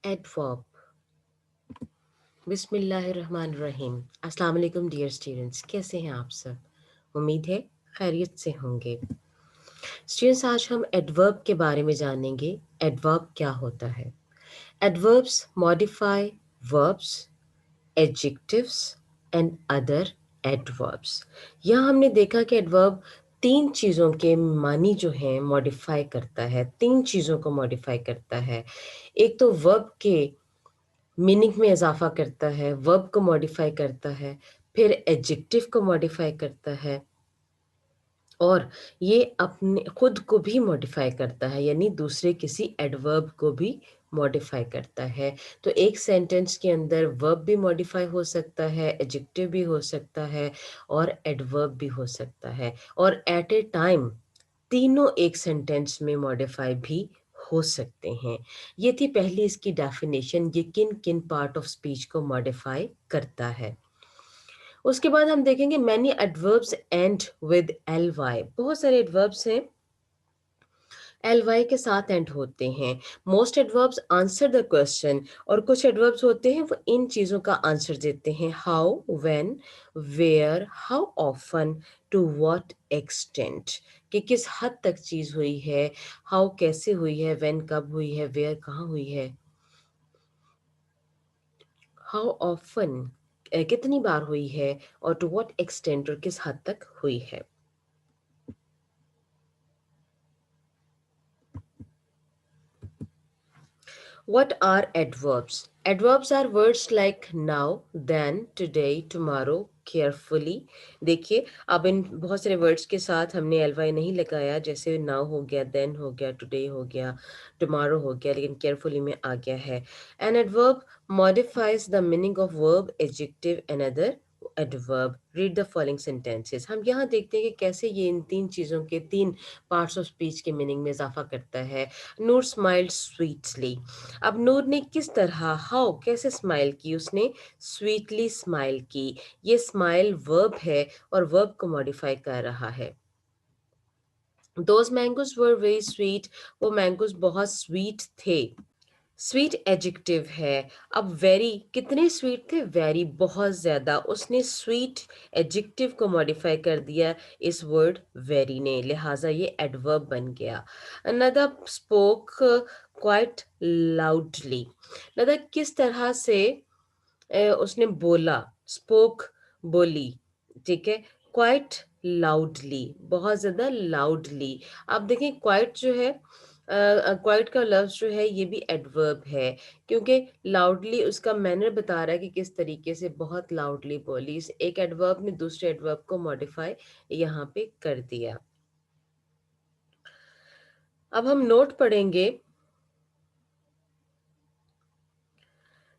Adverb. बिस्मिल्लाहिर्रहमानिर्रहीम। अस्सलाम वालेकुम डियर स्टूडेंट्स, कैसे हैं आप सब? उम्मीद है खैरियत से होंगे। स्टूडेंट्स, आज हम एडवर्ब के बारे में जानेंगे। एडवर्ब क्या होता है? Adverbs modify verbs, adjectives and other adverbs. यहाँ हमने देखा कि एडवर्ब तीन चीज़ों के मानी जो हैं मॉडिफाई करता है, तीन चीज़ों को मॉडिफाई करता है। एक तो वर्ब के मीनिंग में इजाफा करता है, वर्ब को मॉडिफाई करता है, फिर एडजेक्टिव को मॉडिफाई करता है, और ये अपने खुद को भी मॉडिफाई करता है, यानी दूसरे किसी एडवर्ब को भी मॉडिफाई करता है। तो एक सेंटेंस के अंदर वर्ब भी मॉडिफाई हो सकता है, एडजेक्टिव भी हो सकता है और एडवर्ब भी हो सकता है, और एट ए टाइम तीनों एक सेंटेंस में मॉडिफाई भी हो सकते हैं। ये थी पहली इसकी डेफिनेशन, ये किन किन पार्ट ऑफ स्पीच को मॉडिफाई करता है। उसके बाद हम देखेंगे many adverbs and with L Y. बहुत सारे एडवर्ब्स हैं एल वाई के साथ एंड होते हैं। Most adverbs answer the question, और कुछ एडवर्ब्स होते हैं वो इन चीज़ों का आंसर देते हैं। How, when, where, how often, to what extent, कि किस हद तक चीज़ हुई है, हाउ कैसे हुई है, व्हेन कब हुई है, वेयर कहाँ हुई है, हाउ ऑफन कितनी बार हुई है, और टू व्हाट एक्सटेंट और किस हद तक हुई है। What are adverbs? Adverbs are words like now, then, today, tomorrow, carefully. देखिए, अब इन बहुत सारे वर्ड्स के साथ हमने एल वाई नहीं लगाया, जैसे नाउ हो गया, देन हो गया, टुडे हो गया, टुमारो हो गया, लेकिन केयरफुली में आ गया है। An adverb modifies the meaning of verb, adjective and other adverb. Read the following sentences. हम यहाँ देखते हैं कि कैसे ये इन तीन चीज़ों के तीन पार्ट्स ऑफ स्पीच के मीनिंग में इजाफा करता है। नूर स्माइल्ड स्वीटली। अब नूर ने किस तरह, हाउ कैसे स्माइल की, उसने स्वीटली स्माइल की। ये स्माइल वर्ब है और वर्ब को मॉडिफाई कर रहा है। Those mangoes were very sweet, वो मैंगोज बहुत स्वीट थे। स्वीट एडजेक्टिव है। अब वेरी कितने स्वीट थे, वेरी बहुत ज़्यादा, उसने स्वीट एडजेक्टिव को मॉडिफाई कर दिया इस वर्ड वेरी ने, लिहाजा ये एडवर्ब बन गया। नदा स्पोक क्वाइट लाउडली। नदा किस तरह से उसने बोला, स्पोक बोली, ठीक है, क्वाइट लाउडली बहुत ज़्यादा लाउडली। अब देखें क्वाइट जो है, क्वाइट का लफ्ज़ जो है ये भी एडवर्ब है, क्योंकि लाउडली उसका मैनर बता रहा है कि किस तरीके से बहुत लाउडली बोली। इस एक एडवर्ब ने दूसरे एडवर्ब को मॉडिफाई यहाँ पे कर दिया। अब हम नोट पढ़ेंगे।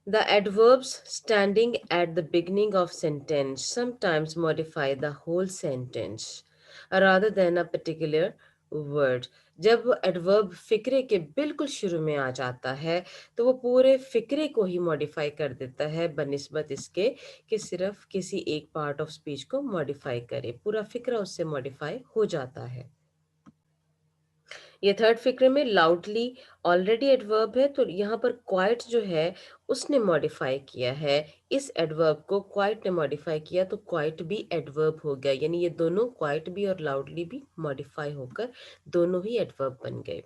The adverbs standing at the beginning of sentence sometimes modify the whole sentence rather than a particular word. जब एडवर्ब फिक्रे के बिल्कुल शुरू में आ जाता है तो वो पूरे फिक्रे को ही मॉडिफाई कर देता है बनिस्बत इसके कि सिर्फ किसी एक पार्ट ऑफ स्पीच को मॉडिफाई करे, पूरा फिक्रा उससे मॉडिफाई हो जाता है। ये थर्ड फिक्रे में लाउडली ऑलरेडी एडवर्ब है, तो यहाँ पर क्वाइट जो है उसने मॉडिफाई किया है। इस एडवर्ब को क्वाइट ने मॉडिफाई किया तो क्वाइट भी एडवर्ब हो गया, यानी ये दोनों क्वाइट भी और लाउडली भी मॉडिफाई होकर दोनों ही एडवर्ब बन गए।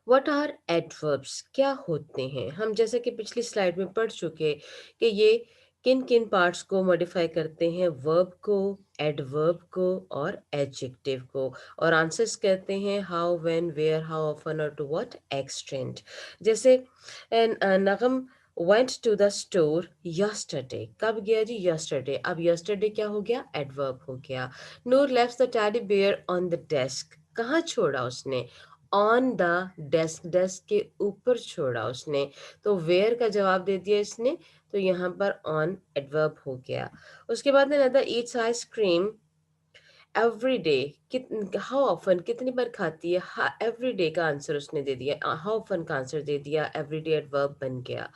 व्हाट आर एडवर्ब्स, क्या होते हैं? हम जैसे कि पिछली स्लाइड में पढ़ चुके कि ये किन किन पार्ट्स को मॉडिफाई करते हैं, वर्ब को, एडवर्ब को और एडजेक्टिव को, और आंसर्स कहते हैं how, when, where, how often और टू व्हाट एक्सटेंट। जैसे नगम went to the store yesterday, कब गया जी, yesterday। अब yesterday क्या हो गया, एडवर्ब हो गया। नूर left the teddy bear on the desk, कहाँ छोड़ा उसने, ऑन द डेस्क, डेस्क के ऊपर छोड़ा उसने, तो वेयर का जवाब दे दिया इसने, तो यहाँ पर ऑन एडवर्ब हो गया। उसके बाद another Yeats ice cream every day, how often कितनी बार खाती है, एवरी डे का आंसर उसने दे दिया, हाउ ऑफन का आंसर दे दिया, एवरी डे एडवर्ब बन गया।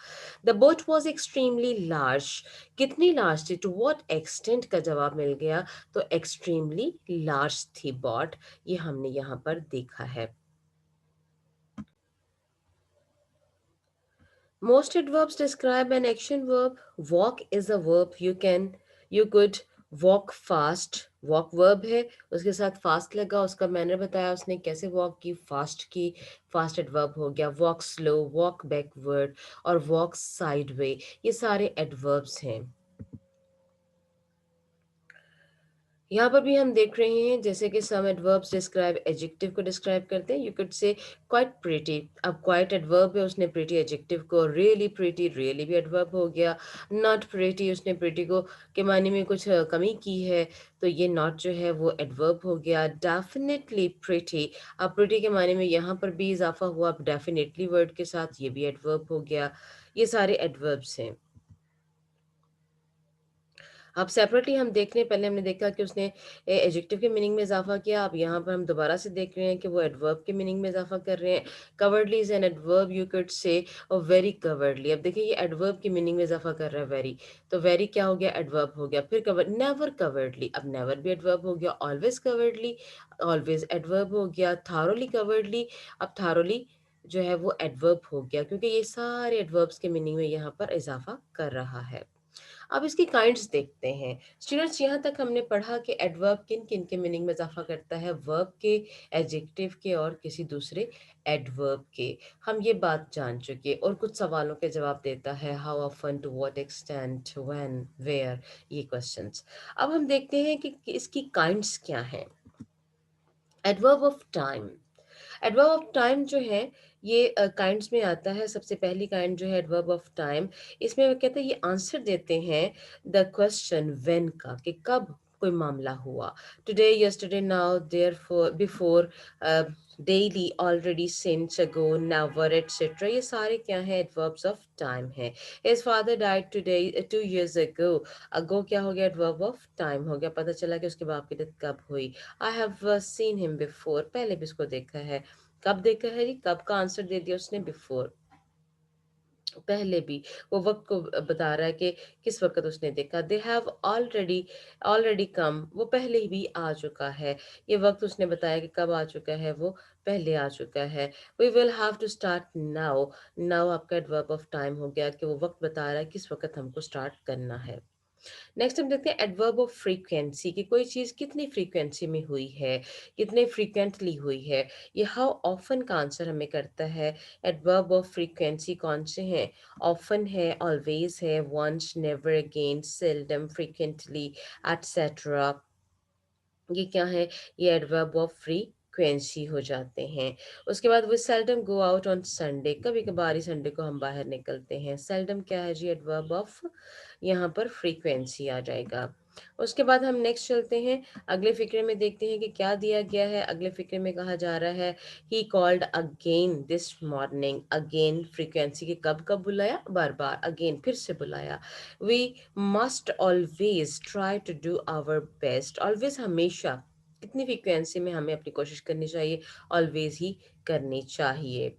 The boat was extremely large, कितनी लार्ज थी, टू व्हाट एक्सटेंट का जवाब मिल गया, तो एक्सट्रीमली लार्ज थी बॉट, ये हमने यहाँ पर देखा है। Most adverbs describe an action verb. Walk is a verb. You could walk fast. Walk verb है, उसके साथ fast लगा, उसका मैनर बताया उसने कैसे walk की, fast adverb हो गया. Walk slow, walk backward और walk sideway, ये सारे adverbs हैं. यहाँ पर भी हम देख रहे हैं जैसे कि सम एडवर्ब्स डिस्क्राइब एडजेक्टिव को डिस्क्राइब करते हैं. You could say quite pretty. अब क्वाइट एडवर्ब है, उसने प्रिटी एडजेक्टिव को. रियली प्रिटी, रियली भी एडवर्ब हो गया. नॉट प्रिटी, उसने प्रिटी को के मायने में कुछ कमी की है, तो ये नॉट जो है वो एडवर्ब हो गया. डेफिनेटली प्रिटी, अब प्रिटी के मायने में यहाँ पर भी इजाफा हुआ डेफिनेटली वर्ड के साथ, ये भी एडवर्ब हो गया. ये सारे एडवर्ब्स हैं. अब सेपरेटली हम देख रहे हैं, पहले हमने देखा कि उसने एडजेक्टिव के मीनिंग में इजाफा किया. अब यहाँ पर हम दोबारा से देख रहे हैं कि वो एडवर्ब के मीनिंग में इजाफा कर रहे हैं. Cowardly is an adverb, you could say, और वेरी कवर्डली. अब देखिए ये एडवर्ब के मीनिंग में इजाफा कर रहा है वेरी, तो वेरी क्या हो गया, एडवर्ब हो गया. फिर कवर, नेवर कवर्डली, अब नेवर भी एडवर्ब हो गया. ऑलवेज कवर्डली, ऑलवेज एडवर्ब हो गया. थारोली कवर्डली, अब थारोली जो है वो एडवर्ब हो गया, क्योंकि ये सारे एडवर्ब्स के मीनिंग में यहाँ पर इजाफा कर रहा है. अब इसकी काइंड्स देखते हैं. स्टूडेंट्स, यहाँ तक हमने पढ़ा कि एडवर्ब किन किन के मीनिंग में इजाफा करता है. वर्ब के, एडजेक्टिव के और किसी दूसरे एडवर्ब के. हम ये बात जान चुके और कुछ सवालों के जवाब देता है. How often, to what extent, when, where, ये क्वेश्चंस. अब हम देखते हैं कि इसकी काइंड्स क्या हैं. Adverb of time. Adverb of time जो है ये काइंड्स में आता है. सबसे पहली काइंड जो है एडवर्ब ऑफ टाइम, इसमें वो कहते हैं ये आंसर देते हैं द क्वेश्चन व्हेन का, कि कब कोई मामला हुआ. Today, yesterday, now, therefore, before, daily, already, since, ago, never, etcetera, ये सारे क्या हैं, एडवर्ब्स ऑफ टाइम है. His father died today, 2 years ago. Ago क्या हो गया, एडवर्ब ऑफ टाइम हो गया. पता चला कि उसके बाप की डेथ कब हुई. I have seen him before, पहले भी उसको देखा है. कब देखा है जी, कब का आंसर दे दिया उसने, बिफोर, पहले भी. वो वक्त को बता रहा है कि किस वक्त उसने देखा. दे हैव ऑलरेडी, ऑलरेडी कम, वो पहले ही भी आ चुका है. ये वक्त उसने बताया कि कब आ चुका है, वो पहले आ चुका है. We will have to start now. Now आपका एडवर्ब ऑफ टाइम हो गया कि वो वक्त बता रहा है किस वक्त हमको स्टार्ट करना है. नेक्स्ट हम देखते हैं एडवर्ब ऑफ फ्रीक्वेंसी, कि कोई चीज़ कितनी फ्रीक्वेंसी में हुई है, कितने फ्रीक्वेंटली हुई है. ये हाउ ऑफन का आंसर हमें करता है. एडवर्ब ऑफ फ्रीक्वेंसी कौन से हैं, ऑफन है, ऑलवेज है, once, never, again, seldom, frequently, etcetera. ये क्या है, ये एडवर्ब ऑफ फ्रीक्वेंसी हो जाते हैं. उसके बाद we seldom go out on Sunday, कभी कभार ही संडे को हम बाहर निकलते हैं. सेल्डम क्या है जी, एडवर्ब ऑफ, यहाँ पर फ्रीक्वेंसी आ जाएगा. उसके बाद हम नेक्स्ट चलते हैं, अगले फिक्रे में देखते हैं कि क्या दिया गया है. अगले फिक्रे में कहा जा रहा है he called again this morning. Again frequency के कब कब बुलाया, बार बार, अगेन फिर से बुलाया. We must always try to do our best. Always हमेशा, कितनी फ्रीक्वेंसी में हमें अपनी कोशिश करनी चाहिए, ऑलवेज ही करनी चाहिए.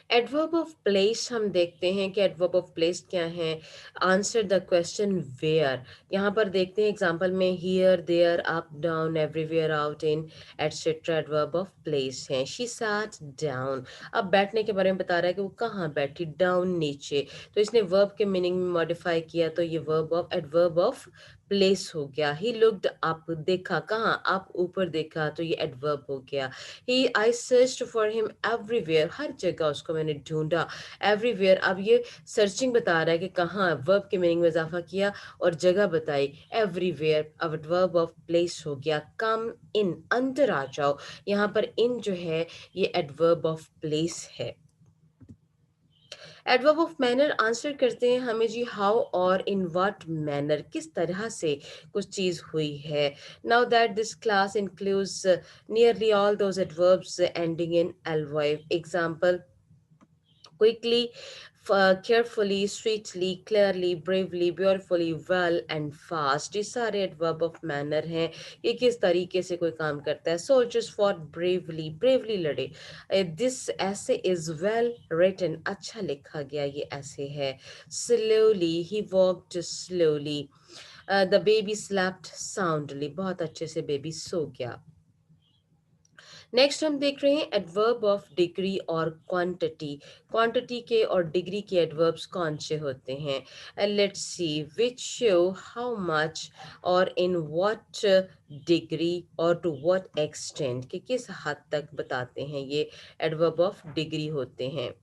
एडवर्ब ऑफ प्लेस हम देखते हैं कि एडवर्ब ऑफ प्लेस क्या है. Answer the question where. यहाँ पर देखते हैं एग्जांपल में, here, there, up, down, everywhere, out, in, etcetera adverb of place हैं. शी सैट डाउन, अब बैठने के बारे में बता रहा है कि वो कहाँ बैठी, डाउन, नीचे. तो इसने वर्ब के मीनिंग में मॉडिफाई किया, तो ये verb of, adverb of place हो गया. ही लुक्ड अप, देखा कहाँ, आप ऊपर देखा, तो ये एडवर्ब हो गया. ही, आई सर्च्ड फॉर हिम एवरीवेयर, हर जगह उसको मैंने ढूंढा. एवरीवेयर, अब ये सर्चिंग बता रहा है कि कहाँ, वर्ब के मीनिंग में इजाफा किया और जगह बताई. एवरीवेयर अब वर्ब ऑफ प्लेस हो गया. कम इन, अंदर आ जाओ. यहाँ पर इन जो है ये एडवर्ब ऑफ प्लेस है. एडवर्ब ऑफ मैनर आंसर करते हैं हमें जी, हाउ और इन व्हाट मैनर, किस तरह से कुछ चीज़ हुई है. Now that this class includes nearly all those adverbs ending in L Y. Example, quickly, carefully, sweetly, clearly, bravely, beautifully, well and fast. ये सारे adverb of manner हैं, ये किस तरीके से कोई काम करता है. soldiers fought bravely, bravely लड़े. this essay is well written, अच्छा लिखा गया ये essay है. slowly, he walked slowly. the baby slept soundly, बहुत अच्छे से बेबी सो गया. नेक्स्ट हम देख रहे हैं एडवर्ब ऑफ डिग्री और क्वांटिटी। क्वांटिटी के और डिग्री के एडवर्ब्स कौन से होते हैं? Let's see which show how much और इन व्हाट डिग्री और टू व्हाट एक्सटेंट, कि किस हद तक बताते हैं, ये एडवर्ब ऑफ डिग्री होते हैं।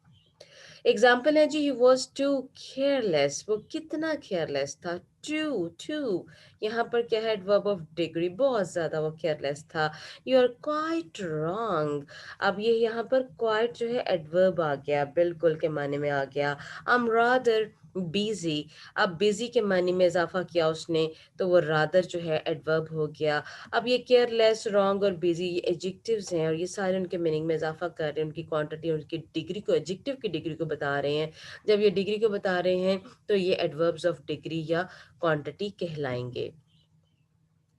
एग्जाम्पल है जी, ही वॉज टू केयरलेस, वो कितना केयरलेस था। टू टू यहाँ पर क्या है? एडवर्ब ऑफ डिग्री, बहुत ज्यादा वो केयरलेस था। यू आर क्वाइट रॉन्ग, अब ये यहाँ पर क्वाइट जो है एडवर्ब आ गया, बिल्कुल के माने में आ गया। आई एम रादर बिजी, अब बिजी के माने में इजाफा किया उसने, तो वो रादर जो है एडवर्ब हो गया। अब ये केयरलेस, रॉन्ग और बिजी ये एडजेक्टिव्स हैं, और ये सारे उनके मीनिंग में इजाफा कर रहे हैं, उनकी क्वांटिटी, उनकी डिग्री को, एडजेक्टिव की डिग्री को बता रहे हैं। जब ये डिग्री को बता रहे हैं तो ये एडवर्ब्स ऑफ डिग्री या क्वांटिटी कहलाएंगे।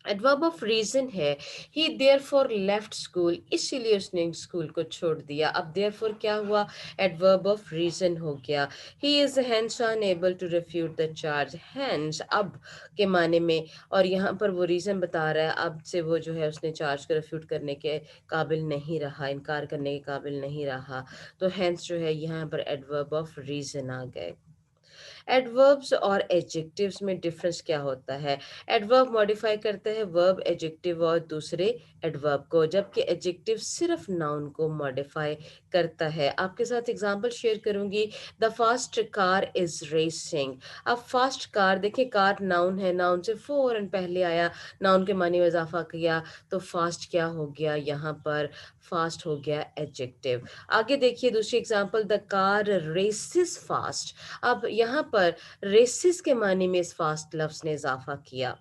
एडवर्ब ऑफ रीजन है, ही देयरफॉर लेफ्ट स्कूल, इसीलिए उसने स्कूल को छोड़ दिया। अब देयरफॉर क्या हुआ? एडवर्ब ऑफ रीजन हो गया। He is hence unable to refute the charge, hence अब के माने में, और यहाँ पर वो रीजन बता रहा है, अब से वो जो है उसने चार्ज को रिफ्यूट करने के काबिल नहीं रहा, इनकार करने के काबिल नहीं रहा, तो हेंस जो है यहाँ पर एडवर्ब ऑफ रीजन आ गए। एडवर्ब्स और एडजेक्टिव्स में डिफरेंस क्या होता है? एडवर्ब मॉडिफाई करता है वर्ब, एडजेक्टिव और दूसरे एडवर्ब को, जबकि एडजेक्टिव सिर्फ नाउन को मॉडिफाई करता है। आपके साथ एग्जांपल शेयर करूंगी। The fast car is racing, अब फास्ट कार, देखिए कार नाउन है, नाउन से फौरन पहले आया, नाउन के माने में इजाफा किया, तो फास्ट क्या हो गया यहाँ पर? फास्ट हो गया एडजेक्टिव। आगे देखिए दूसरी example, the car races fast, अब यहाँ पर रेसिस के माने में इस फास्ट लफ्ज ने इजाफा किया।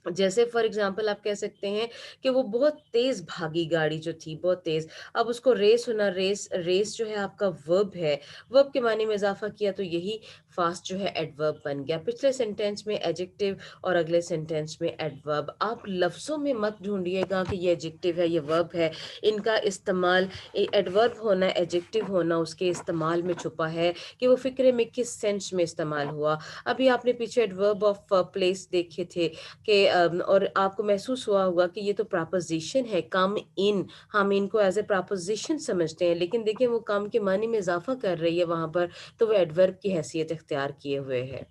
जैसे फॉर एग्जांपल आप कह सकते हैं कि वो बहुत तेज भागी, गाड़ी जो थी बहुत तेज। अब उसको रेस होना, रेस, रेस जो है आपका वर्ब है, वर्ब के माने में इजाफा किया, तो यही फास्ट जो है एडवर्ब बन गया। पिछले सेंटेंस में एडजेक्टिव और अगले सेंटेंस में एडवर्ब। आप लफ्जों में मत ढूंढिएगा कि ये एडजेक्टिव है ये वर्ब है, इनका इस्तेमाल, एडवर्ब होना एडजेक्टिव होना उसके इस्तेमाल में छुपा है कि वो फिक्रे में किस सेंस में इस्तेमाल हुआ। अभी आपने पीछे एडवर्ब ऑफ प्लेस देखे थे कि और आपको महसूस हुआ होगा कि ये तो प्रपोजिशन है, कम इन, हम इनको एज ए प्रपोजिशन समझते हैं, लेकिन देखिए वो कम के मानी में इजाफा कर रही है वहां पर, तो वो एडवर्ब की हैसियत इख्तियार किए हुए है।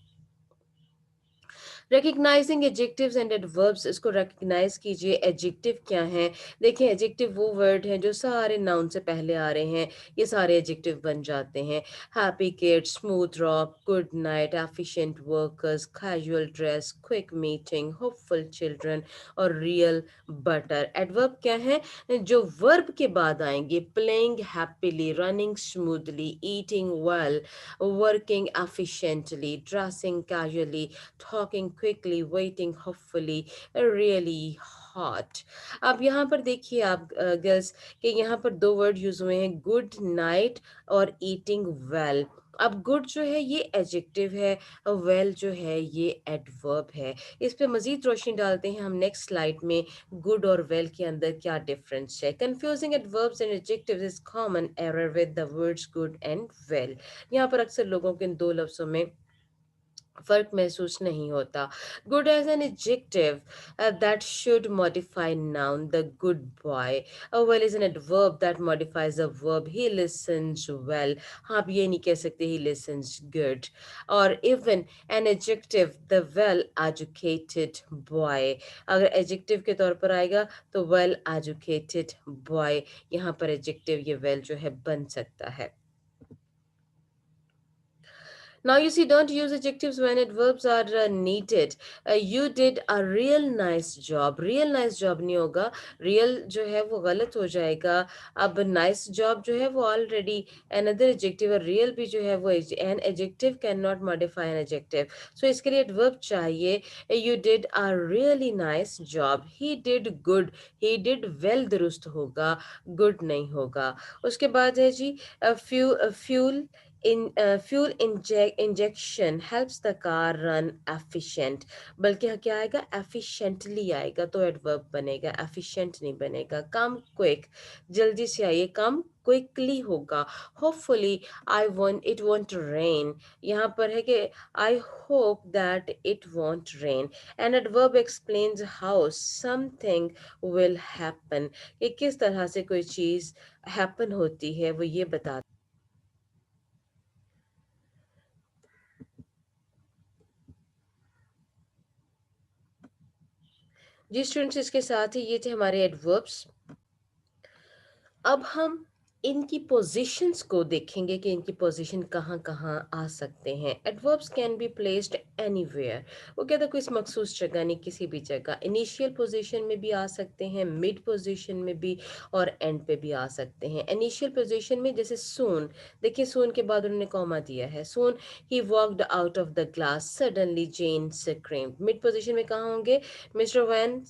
रिकग्नाइजिंग एडजेक्टिव्स एंड एडवर्ब्स, इसको रिकग्नाइज कीजिए। एडजेक्टिव क्या है? देखिए एडजेक्टिव वो वर्ड हैं जो सारे नाउन से पहले आ रहे हैं, ये सारे एडजेक्टिव बन जाते हैं। Happy kids, smooth rock, good night, efficient workers, casual dress, quick meeting, hopeful children और रियल बटर। एडवर्ब क्या है? जो वर्ब के बाद आएंगे। Playing happily, running smoothly, eating well, working efficiently, dressing casually, talking quickly, waiting hopefully, really hot। अब यहाँ पर देखिए आप गर्ल्स कि यहाँ पर दो वर्ड यूज हुए हैं, गुड नाइट और ईटिंग वेल। अब गुड जो है ये एडजेक्टिव है, वेल जो है ये एडवर्ब है। इस पे मजीद रोशनी डालते हैं हम नेक्स्ट स्लाइड में, गुड और वेल के अंदर क्या डिफरेंस है। Confusing adverbs and adjectives is common error with the words good and well. यहाँ पर अक्सर लोगों के इन दो लफ्जों में फ़र्क महसूस नहीं होता। Good as an adjective that should modify noun, the good boy. Well is an adverb that modifies a verb, he listens well. हाँ, आप ये नहीं कह सकते he listens good. और even an adjective, the well educated boy, अगर adjective के तौर पर आएगा तो well educated boy, यहाँ पर adjective ये well जो है बन सकता है। Now you see, don't use adjectives when adverbs are needed. You did a real nice job. Real nice job नहीं होगा, real जो है वो गलत हो जाएगा। अब nice job जो है वो already another adjective, और real भी जो है वो an adjective cannot modify an adjective. So इसके लिए adverb चाहिए। You did a really nice job. He did good. He did well दुरुस्त होगा, good नहीं होगा। उसके बाद है जी fuel fuel injection helps the car run efficient, बल्कि क्या आएगा? efficiently आएगा, तो एडवर्ब बनेगा, efficient नहीं बनेगा। कम क्विक, जल्दी से आइए, कम क्विकली होगा, hopefully, I want it won't rain, यहाँ पर है कि I hope that it won't rain. An adverb explains how something will happen, कि किस तरह से कोई चीज़ हैपन होती है, वो ये बता। जी स्टूडेंट्स, इसके साथ ही ये थे हमारे एडवर्ब्स। अब हम इनकी पोजीशंस को देखेंगे कि इनकी पोजीशन कहाँ-कहाँ आ सकते हैं। Adverbs can be placed anywhere, वो कहता है कोई इस मखसूस जगह नहीं, किसी भी जगह। इनिशियल पोजीशन में भी आ सकते हैं, मिड पोजीशन में भी, और एंड पे भी आ सकते हैं। इनिशियल पोजीशन में जैसे सून, देखिए सून के बाद उन्होंने कॉमा दिया है। सून ही walked out of the class, suddenly Jane screamed. Mid position में कहाँ होंगे? Mister Van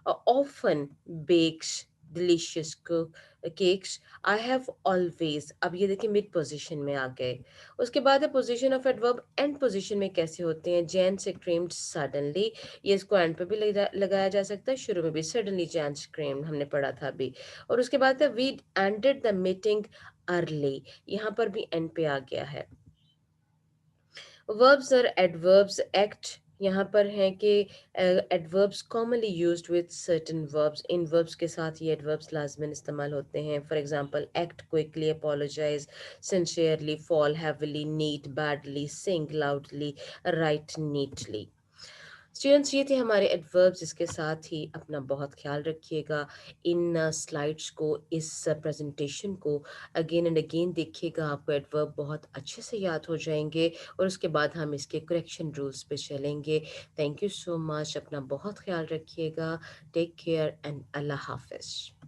often bakes delicious cakes, I have always. अब ये देखिए मिड पोजीशन में आ गए। उसके बाद है position of adverb and position में कैसे होते हैं? जैन स्क्रीम्ड सडनली, ये इसको एंड पे भी लगाया जा सकता है, शुरू में भी सडनली जैन स्क्रीम्ड हमने पढ़ा था अभी। और उसके बाद है we ended the meeting early, यहाँ पर भी एंड पे आ गया है। वर्ब्स और एडवर्ब्स एक्ट यहाँ पर हैं कि adverbs commonly used with certain verbs, इन वर्ब्स के साथ ये एडवर्ब्स लाजमन इस्तेमाल होते हैं। For example act quickly, apologise sincerely, fall heavily, need badly, sing loudly, write neatly. Students, ये थे हमारे एडवर्ब्स। इसके साथ ही अपना बहुत ख्याल रखिएगा। इन स्लाइड्स को, इस प्रेजेंटेशन को अगेन एंड अगेन देखिएगा, आपको एडवर्ब बहुत अच्छे से याद हो जाएंगे, और उसके बाद हम इसके करेक्शन रूल्स पे चलेंगे। थैंक यू सो मच, अपना बहुत ख्याल रखिएगा। टेक केयर एंड अल्लाह हाफिज़।